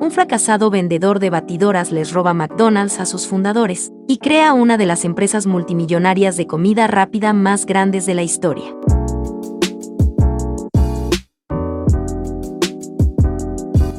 un fracasado vendedor de batidoras les roba McDonald's a sus fundadores y crea una de las empresas multimillonarias de comida rápida más grandes de la historia.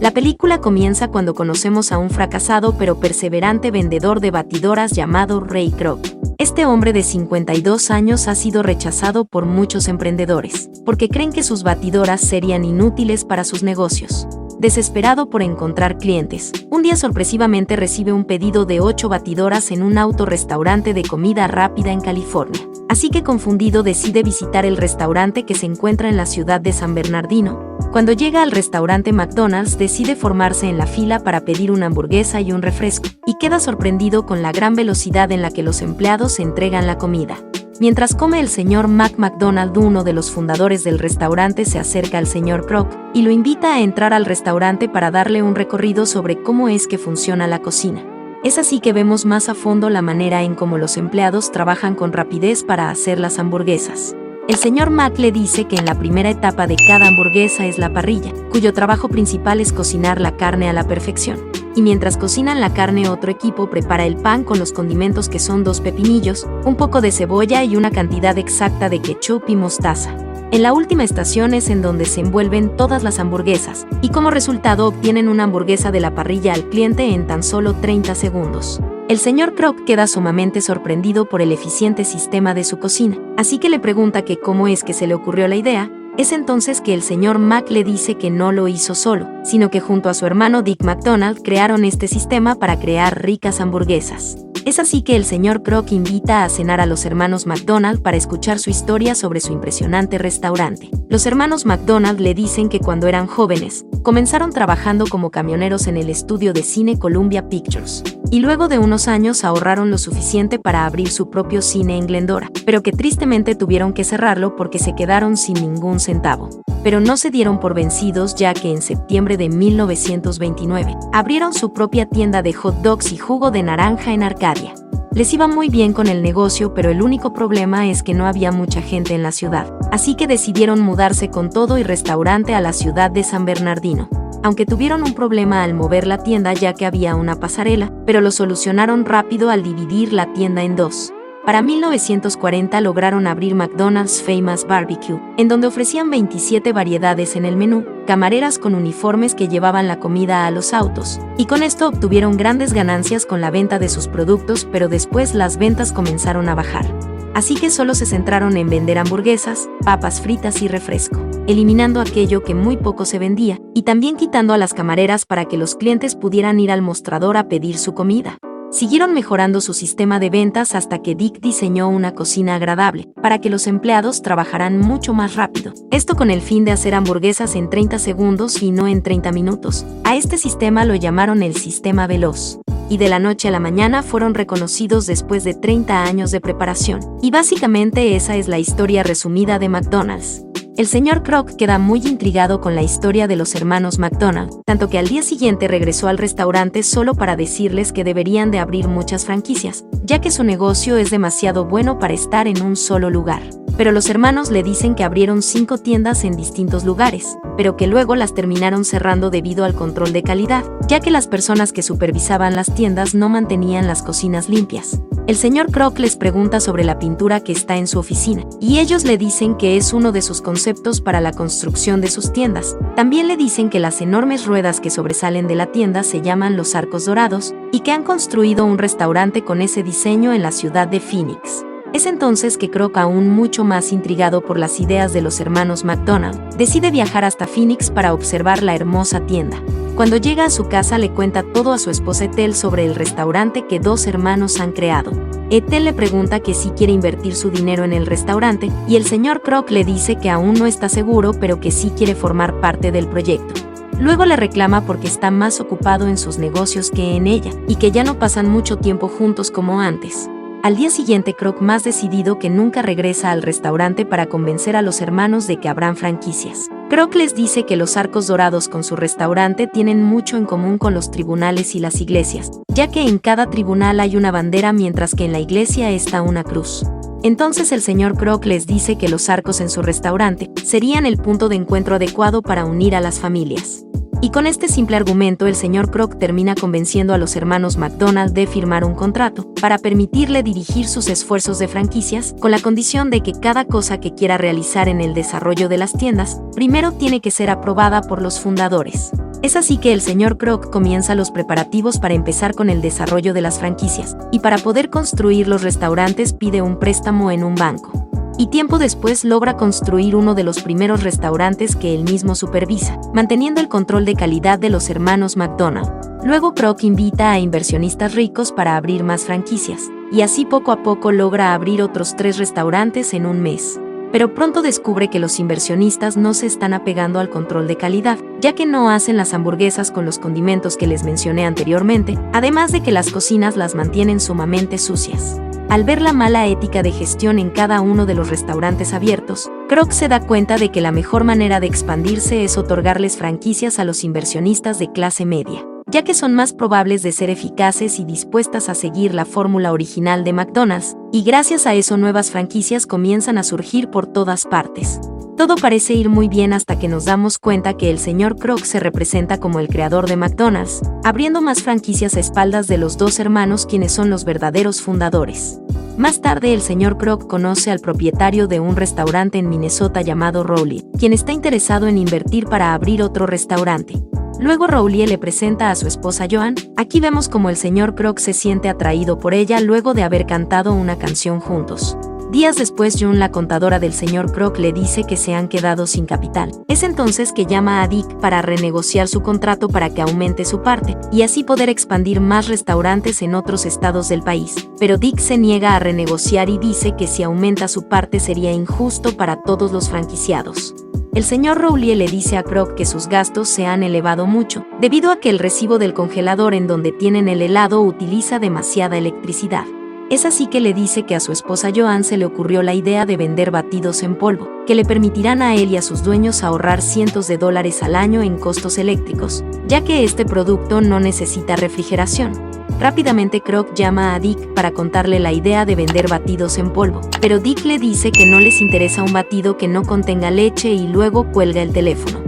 La película comienza cuando conocemos a un fracasado pero perseverante vendedor de batidoras llamado Ray Kroc. Este hombre de 52 años ha sido rechazado por muchos emprendedores, porque creen que sus batidoras serían inútiles para sus negocios. Desesperado por encontrar clientes, un día sorpresivamente recibe un pedido de 8 batidoras en un autorrestaurante de comida rápida en California. Así que confundido decide visitar el restaurante que se encuentra en la ciudad de San Bernardino. Cuando llega al restaurante McDonald's decide formarse en la fila para pedir una hamburguesa y un refresco, y queda sorprendido con la gran velocidad en la que los empleados entregan la comida. Mientras come el señor McDonald, uno de los fundadores del restaurante se acerca al señor Kroc y lo invita a entrar al restaurante para darle un recorrido sobre cómo es que funciona la cocina. Es así que vemos más a fondo la manera en cómo los empleados trabajan con rapidez para hacer las hamburguesas. El señor Mac le dice que en la primera etapa de cada hamburguesa es la parrilla, cuyo trabajo principal es cocinar la carne a la perfección. Y mientras cocinan la carne, otro equipo prepara el pan con los condimentos que son 2 pepinillos, un poco de cebolla y una cantidad exacta de ketchup y mostaza. En la última estación es en donde se envuelven todas las hamburguesas, y como resultado obtienen una hamburguesa de la parrilla al cliente en tan solo 30 segundos. El señor Kroc queda sumamente sorprendido por el eficiente sistema de su cocina, así que le pregunta que cómo es que se le ocurrió la idea. Es entonces que el señor Mac le dice que no lo hizo solo, sino que junto a su hermano Dick McDonald crearon este sistema para crear ricas hamburguesas. Es así que el señor Kroc invita a cenar a los hermanos McDonald para escuchar su historia sobre su impresionante restaurante. Los hermanos McDonald le dicen que cuando eran jóvenes, comenzaron trabajando como camioneros en el estudio de cine Columbia Pictures, y luego de unos años ahorraron lo suficiente para abrir su propio cine en Glendora, pero que tristemente tuvieron que cerrarlo porque se quedaron sin ningún centavo. Pero no se dieron por vencidos, ya que en septiembre de 1929 abrieron su propia tienda de hot dogs y jugo de naranja en Arcadia. Les iba muy bien con el negocio, pero el único problema es que no había mucha gente en la ciudad, así que decidieron mudarse con todo y restaurante a la ciudad de San Bernardino. Aunque tuvieron un problema al mover la tienda, ya que había una pasarela, pero lo solucionaron rápido al dividir la tienda en 2. Para 1940 lograron abrir McDonald's Famous Barbecue, en donde ofrecían 27 variedades en el menú, camareras con uniformes que llevaban la comida a los autos, y con esto obtuvieron grandes ganancias con la venta de sus productos, pero después las ventas comenzaron a bajar. Así que solo se centraron en vender hamburguesas, papas fritas y refresco, eliminando aquello que muy poco se vendía, y también quitando a las camareras para que los clientes pudieran ir al mostrador a pedir su comida. Siguieron mejorando su sistema de ventas hasta que Dick diseñó una cocina agradable, para que los empleados trabajaran mucho más rápido. Esto con el fin de hacer hamburguesas en 30 segundos y no en 30 minutos. A este sistema lo llamaron el sistema veloz. Y de la noche a la mañana fueron reconocidos después de 30 años de preparación. Y básicamente esa es la historia resumida de McDonald's. El señor Kroc queda muy intrigado con la historia de los hermanos McDonald, tanto que al día siguiente regresó al restaurante solo para decirles que deberían de abrir muchas franquicias, ya que su negocio es demasiado bueno para estar en un solo lugar. Pero los hermanos le dicen que abrieron 5 tiendas en distintos lugares, pero que luego las terminaron cerrando debido al control de calidad, ya que las personas que supervisaban las tiendas no mantenían las cocinas limpias. El señor Kroc les pregunta sobre la pintura que está en su oficina, y ellos le dicen que es uno de sus conceptos para la construcción de sus tiendas. También le dicen que las enormes ruedas que sobresalen de la tienda se llaman los arcos dorados, y que han construido un restaurante con ese diseño en la ciudad de Phoenix. Es entonces que Kroc, aún mucho más intrigado por las ideas de los hermanos McDonald, decide viajar hasta Phoenix para observar la hermosa tienda. Cuando llega a su casa le cuenta todo a su esposa Ethel sobre el restaurante que 2 hermanos han creado. Ethel le pregunta que si quiere invertir su dinero en el restaurante, y el señor Kroc le dice que aún no está seguro, pero que sí quiere formar parte del proyecto. Luego le reclama porque está más ocupado en sus negocios que en ella, y que ya no pasan mucho tiempo juntos como antes. Al día siguiente, Kroc, más decidido que nunca, regresa al restaurante para convencer a los hermanos de que habrán franquicias. Kroc les dice que los arcos dorados con su restaurante tienen mucho en común con los tribunales y las iglesias, ya que en cada tribunal hay una bandera mientras que en la iglesia está una cruz. Entonces el señor Kroc les dice que los arcos en su restaurante serían el punto de encuentro adecuado para unir a las familias. Y con este simple argumento el señor Kroc termina convenciendo a los hermanos McDonald de firmar un contrato para permitirle dirigir sus esfuerzos de franquicias con la condición de que cada cosa que quiera realizar en el desarrollo de las tiendas primero tiene que ser aprobada por los fundadores. Es así que el señor Kroc comienza los preparativos para empezar con el desarrollo de las franquicias, y para poder construir los restaurantes pide un préstamo en un banco. Y tiempo después logra construir uno de los primeros restaurantes que él mismo supervisa, manteniendo el control de calidad de los hermanos McDonald. Luego Kroc invita a inversionistas ricos para abrir más franquicias, y así poco a poco logra abrir otros 3 restaurantes en un mes. Pero pronto descubre que los inversionistas no se están apegando al control de calidad, ya que no hacen las hamburguesas con los condimentos que les mencioné anteriormente, además de que las cocinas las mantienen sumamente sucias. Al ver la mala ética de gestión en cada uno de los restaurantes abiertos, Kroc se da cuenta de que la mejor manera de expandirse es otorgarles franquicias a los inversionistas de clase media, ya que son más probables de ser eficaces y dispuestas a seguir la fórmula original de McDonald's, y gracias a eso nuevas franquicias comienzan a surgir por todas partes. Todo parece ir muy bien hasta que nos damos cuenta que el señor Kroc se representa como el creador de McDonald's, abriendo más franquicias a espaldas de los 2 hermanos quienes son los verdaderos fundadores. Más tarde el señor Kroc conoce al propietario de un restaurante en Minnesota llamado Rowley, quien está interesado en invertir para abrir otro restaurante. Luego Rowley le presenta a su esposa Joan. Aquí vemos como el señor Kroc se siente atraído por ella luego de haber cantado una canción juntos. Días después Joan, la contadora del señor Kroc, le dice que se han quedado sin capital. Es entonces que llama a Dick para renegociar su contrato para que aumente su parte, y así poder expandir más restaurantes en otros estados del país. Pero Dick se niega a renegociar y dice que si aumenta su parte sería injusto para todos los franquiciados. El señor Rowley le dice a Kroc que sus gastos se han elevado mucho, debido a que el recibo del congelador en donde tienen el helado utiliza demasiada electricidad. Es así que le dice que a su esposa Joan se le ocurrió la idea de vender batidos en polvo, que le permitirán a él y a sus dueños ahorrar cientos de dólares al año en costos eléctricos, ya que este producto no necesita refrigeración. Rápidamente Kroc llama a Dick para contarle la idea de vender batidos en polvo, pero Dick le dice que no les interesa un batido que no contenga leche y luego cuelga el teléfono.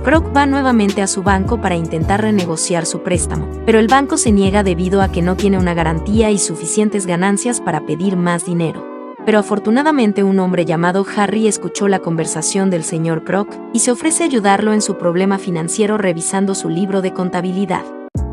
Kroc va nuevamente a su banco para intentar renegociar su préstamo, pero el banco se niega debido a que no tiene una garantía y suficientes ganancias para pedir más dinero. Pero afortunadamente un hombre llamado Harry escuchó la conversación del señor Kroc y se ofrece a ayudarlo en su problema financiero revisando su libro de contabilidad.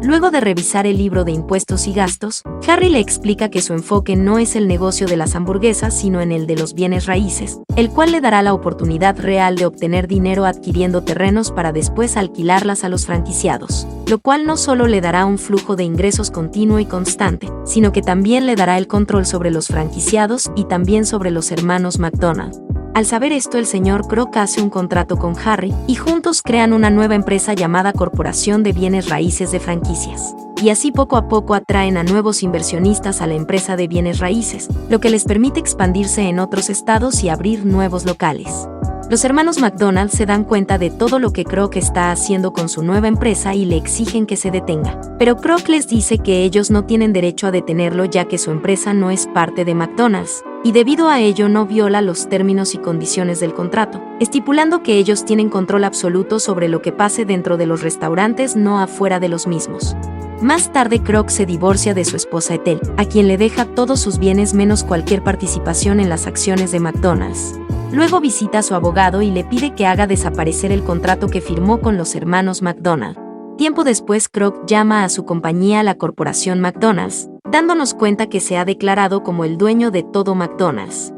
Luego de revisar el libro de impuestos y gastos, Harry le explica que su enfoque no es el negocio de las hamburguesas sino en el de los bienes raíces, el cual le dará la oportunidad real de obtener dinero adquiriendo terrenos para después alquilarlas a los franquiciados, lo cual no solo le dará un flujo de ingresos continuo y constante, sino que también le dará el control sobre los franquiciados y también sobre los hermanos McDonald. Al saber esto, el señor Kroc hace un contrato con Harry y juntos crean una nueva empresa llamada Corporación de Bienes Raíces de Franquicias. Y así poco a poco atraen a nuevos inversionistas a la empresa de bienes raíces, lo que les permite expandirse en otros estados y abrir nuevos locales. Los hermanos McDonald se dan cuenta de todo lo que Kroc está haciendo con su nueva empresa y le exigen que se detenga. Pero Kroc les dice que ellos no tienen derecho a detenerlo ya que su empresa no es parte de McDonald's, y debido a ello no viola los términos y condiciones del contrato, estipulando que ellos tienen control absoluto sobre lo que pase dentro de los restaurantes, no afuera de los mismos. Más tarde Kroc se divorcia de su esposa Ethel, a quien le deja todos sus bienes menos cualquier participación en las acciones de McDonald's. Luego visita a su abogado y le pide que haga desaparecer el contrato que firmó con los hermanos McDonald. Tiempo después Kroc llama a su compañía la Corporación McDonald's, dándonos cuenta que se ha declarado como el dueño de todo McDonald's.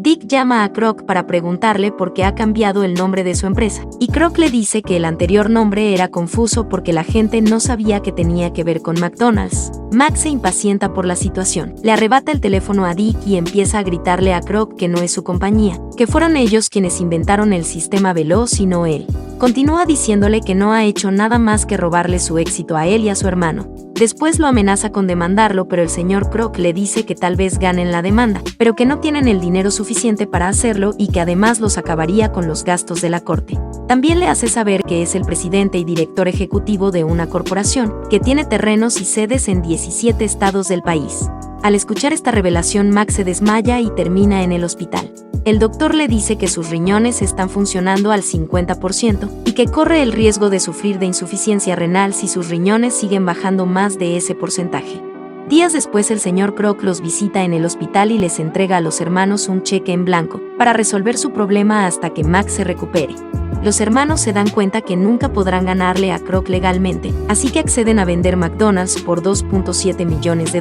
Dick llama a Kroc para preguntarle por qué ha cambiado el nombre de su empresa, y Kroc le dice que el anterior nombre era confuso porque la gente no sabía que tenía que ver con McDonald's. Max se impacienta por la situación, le arrebata el teléfono a Dick y empieza a gritarle a Kroc que no es su compañía, que fueron ellos quienes inventaron el sistema veloz y no él. Continúa diciéndole que no ha hecho nada más que robarle su éxito a él y a su hermano. Después lo amenaza con demandarlo, pero el señor Kroc le dice que tal vez ganen la demanda, pero que no tienen el dinero suficiente para hacerlo y que además los acabaría con los gastos de la corte. También le hace saber que es el presidente y director ejecutivo de una corporación, que tiene terrenos y sedes en 17 estados del país. Al escuchar esta revelación, Max se desmaya y termina en el hospital. el doctor le dice que sus riñones están funcionando al 50% y que corre el riesgo de sufrir de insuficiencia renal si sus riñones siguen bajando más de ese porcentaje. Días después el señor Kroc los visita en el hospital y les entrega a los hermanos un cheque en blanco para resolver su problema hasta que Max se recupere. Los hermanos se dan cuenta que nunca podrán ganarle a Kroc legalmente, así que acceden a vender McDonald's por $2.7 millones,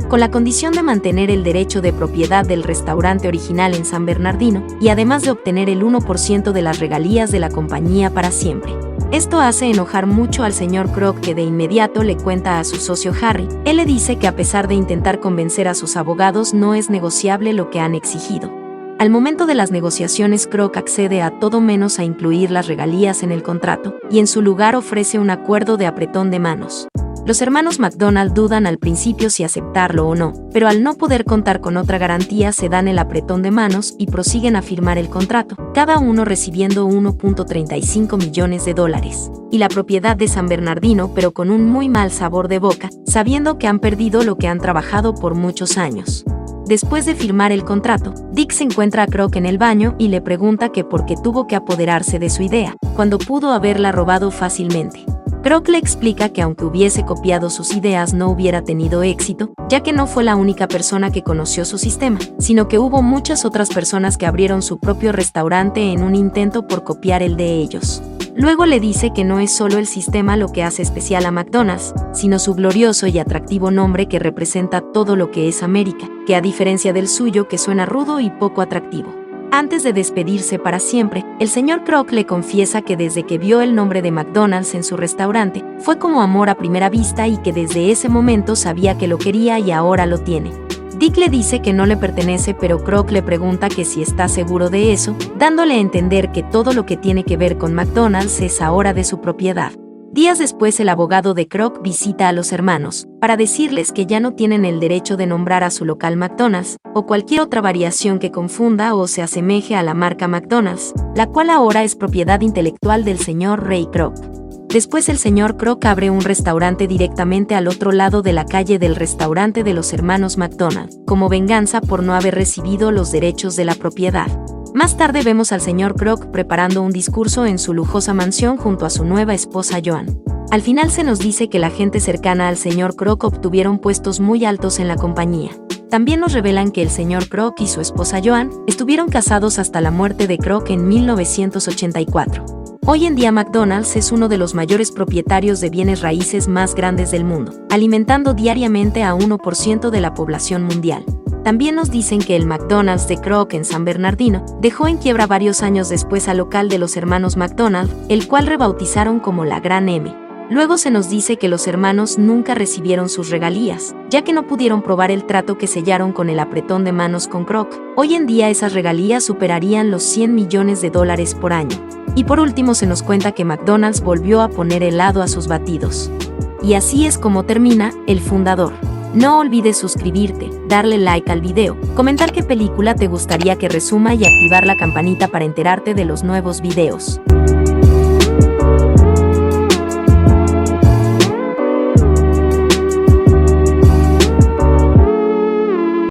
con la condición de mantener el derecho de propiedad del restaurante original en San Bernardino y además de obtener el 1% de las regalías de la compañía para siempre. Esto hace enojar mucho al señor Kroc, que de inmediato le cuenta a su socio Harry. Él le dice que a pesar de intentar convencer a sus abogados no es negociable lo que han exigido. Al momento de las negociaciones, Kroc accede a todo menos a incluir las regalías en el contrato, y en su lugar ofrece un acuerdo de apretón de manos. Los hermanos McDonald dudan al principio si aceptarlo o no, pero al no poder contar con otra garantía se dan el apretón de manos y prosiguen a firmar el contrato, cada uno recibiendo $1.35 millones y la propiedad de San Bernardino, pero con un muy mal sabor de boca, sabiendo que han perdido lo que han trabajado por muchos años. Después de firmar el contrato, Dick se encuentra a Kroc en el baño y le pregunta que por qué tuvo que apoderarse de su idea, cuando pudo haberla robado fácilmente. Kroc le explica que aunque hubiese copiado sus ideas no hubiera tenido éxito, ya que no fue la única persona que conoció su sistema, sino que hubo muchas otras personas que abrieron su propio restaurante en un intento por copiar el de ellos. Luego le dice que no es solo el sistema lo que hace especial a McDonald's, sino su glorioso y atractivo nombre que representa todo lo que es América, que a diferencia del suyo que suena rudo y poco atractivo. Antes de despedirse para siempre, el señor Kroc le confiesa que desde que vio el nombre de McDonald's en su restaurante, fue como amor a primera vista y que desde ese momento sabía que lo quería y ahora lo tiene. Dick le dice que no le pertenece, pero Kroc le pregunta que si está seguro de eso, dándole a entender que todo lo que tiene que ver con McDonald's es ahora de su propiedad. Días después el abogado de Kroc visita a los hermanos, para decirles que ya no tienen el derecho de nombrar a su local McDonald's, o cualquier otra variación que confunda o se asemeje a la marca McDonald's, la cual ahora es propiedad intelectual del señor Ray Kroc. Después el señor Kroc abre un restaurante directamente al otro lado de la calle del restaurante de los hermanos McDonald, como venganza por no haber recibido los derechos de la propiedad. Más tarde vemos al señor Kroc preparando un discurso en su lujosa mansión junto a su nueva esposa Joan. Al final se nos dice que la gente cercana al señor Kroc obtuvieron puestos muy altos en la compañía. También nos revelan que el señor Kroc y su esposa Joan estuvieron casados hasta la muerte de Kroc en 1984. Hoy en día McDonald's es uno de los mayores propietarios de bienes raíces más grandes del mundo, alimentando diariamente a 1% de la población mundial. También nos dicen que el McDonald's de Kroc en San Bernardino dejó en quiebra varios años después al local de los hermanos McDonald, el cual rebautizaron como la Gran M. Luego se nos dice que los hermanos nunca recibieron sus regalías, ya que no pudieron probar el trato que sellaron con el apretón de manos con Kroc. Hoy en día esas regalías superarían los $100 millones por año. Y por último se nos cuenta que McDonald's volvió a poner helado a sus batidos. Y así es como termina El Fundador. No olvides suscribirte, darle like al video, comentar qué película te gustaría que resuma y activar la campanita para enterarte de los nuevos videos.